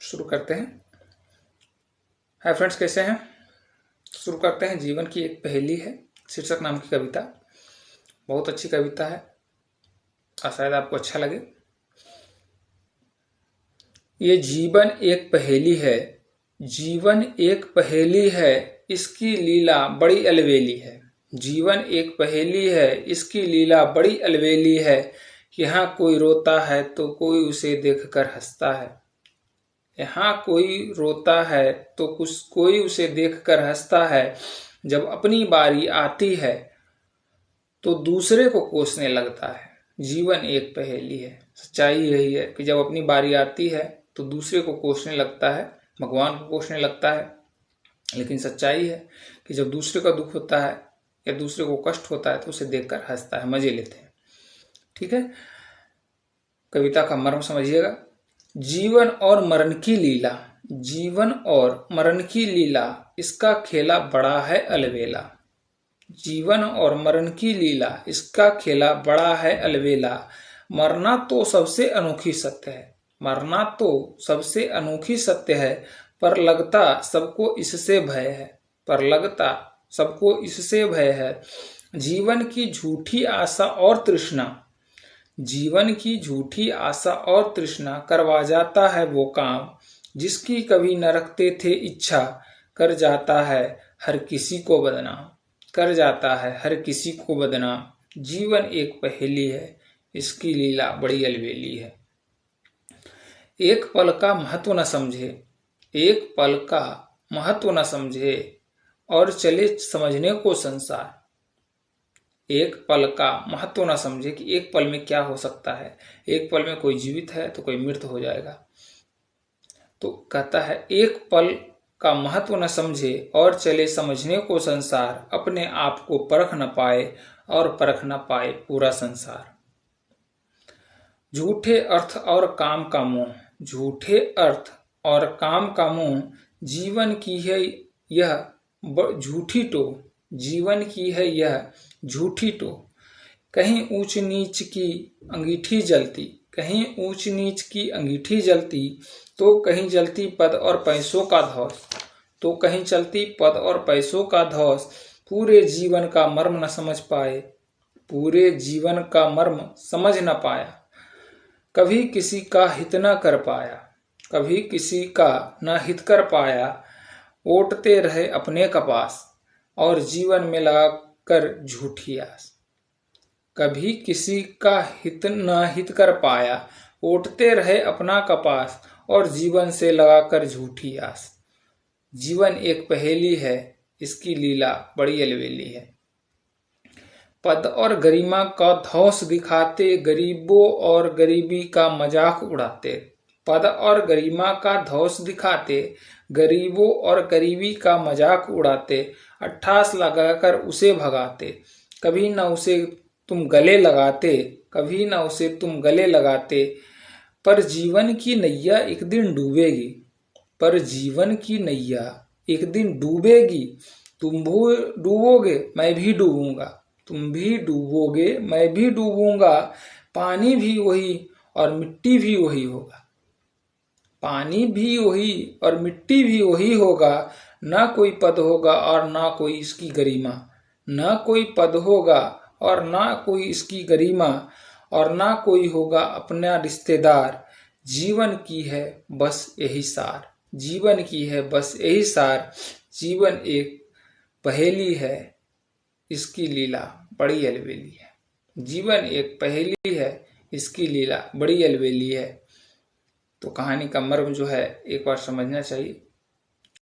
शुरू करते हैं। हाय फ्रेंड्स, कैसे हैं? शुरू करते हैं। जीवन की एक पहेली है शीर्षक नाम की कविता। बहुत अच्छी कविता है और शायद आपको अच्छा लगे। ये जीवन एक पहेली है, जीवन एक पहेली है, इसकी लीला बड़ी अलबेली है। जीवन एक पहेली है, इसकी लीला बड़ी अलबेली है। यहाँ कोई रोता है तो कोई उसे देखकर हंसता है। यहाँ कोई रोता है तो कोई उसे देखकर हंसता है। जब अपनी बारी आती है तो दूसरे को कोसने लगता है। जीवन एक पहेली है। सच्चाई यही है कि जब अपनी बारी आती है तो दूसरे को कोसने लगता है, भगवान को कोसने लगता है। लेकिन सच्चाई है कि जब दूसरे का दुख होता है या दूसरे को कष्ट होता है तो उसे देखकर हंसता है, मजे लेते हैं। ठीक है, कविता का मर्म समझिएगा। जीवन और मरण की लीला, जीवन और मरण की लीला, इसका खेला बड़ा है अलबेला। जीवन और मरण की लीला, इसका खेला बड़ा है अलबेला। मरना तो सबसे अनोखी सत्य है, मरना तो सबसे अनोखी सत्य है। पर लगता सबको इससे भय है, पर लगता सबको इससे भय है। जीवन की झूठी आशा और तृष्णा, जीवन की झूठी आशा और तृष्णा करवा जाता है वो काम जिसकी कभी न रखते थे इच्छा। कर जाता है हर किसी को बदनाम, कर जाता है हर किसी को बदनाम। जीवन एक पहेली है, इसकी लीला बड़ी अलबेली है। एक पल का महत्व न समझे, एक पल का महत्व न समझे और चले समझने को संसार। एक पल का महत्व ना समझे कि एक पल में क्या हो सकता है। एक पल में कोई जीवित है तो कोई मृत हो जाएगा। तो कहता है एक पल का महत्व न समझे और चले समझने को संसार। अपने आप को परख न पाए और परख न पाए पूरा संसार। झूठे अर्थ और काम का मोह, झूठे अर्थ और काम का मोह, जीवन की है यह झूठी टो, जीवन की है यह झूठी टो। कहीं ऊंच नीच की अंगीठी जलती, कहीं ऊंच नीच की अंगीठी जलती, तो कहीं जलती पद और पैसों का धौस, तो कहीं चलती पद और पैसों का धौस। पूरे जीवन का मर्म न समझ पाए, पूरे जीवन का मर्म समझ न पाया। कभी किसी का हित न कर पाया, कभी किसी का न हित कर पाया। ओटते रहे अपने कपास और जीवन में लगा कर झूठी आस। कभी किसी का हित न हित कर पाया, ओटते रहे अपना कपास और जीवन से लगाकर झूठी आस। जीवन एक पहेली है, इसकी लीला बड़ी अलबेली है। पद और गरिमा का धौस दिखाते, गरीबों और गरीबी का मजाक उड़ाते। पद और गरिमा का धौस दिखाते, गरीबों और गरीबी का मजाक उड़ाते। अट्ठास लगाकर उसे भगाते, कभी न उसे तुम गले लगाते, कभी न उसे तुम गले लगाते। पर जीवन की नैया एक दिन डूबेगी, पर जीवन की नैया एक दिन डूबेगी। तुम भी डूबोगे मैं भी डूबूंगा, तुम भी डूबोगे मैं भी डूबूंगा। पानी भी वही और मिट्टी भी वही होगा, पानी भी वही और मिट्टी भी वही होगा। ना कोई पद होगा और ना कोई इसकी गरिमा, ना कोई पद होगा और ना कोई इसकी गरिमा, और ना कोई होगा अपना रिश्तेदार। जीवन की है बस यही सार, जीवन की है बस यही सार। जीवन एक पहेली है, इसकी लीला बड़ी अलबेली है। जीवन एक पहेली है, इसकी लीला बड़ी अलबेली है। तो कहानी का मर्म जो है एक बार समझना चाहिए।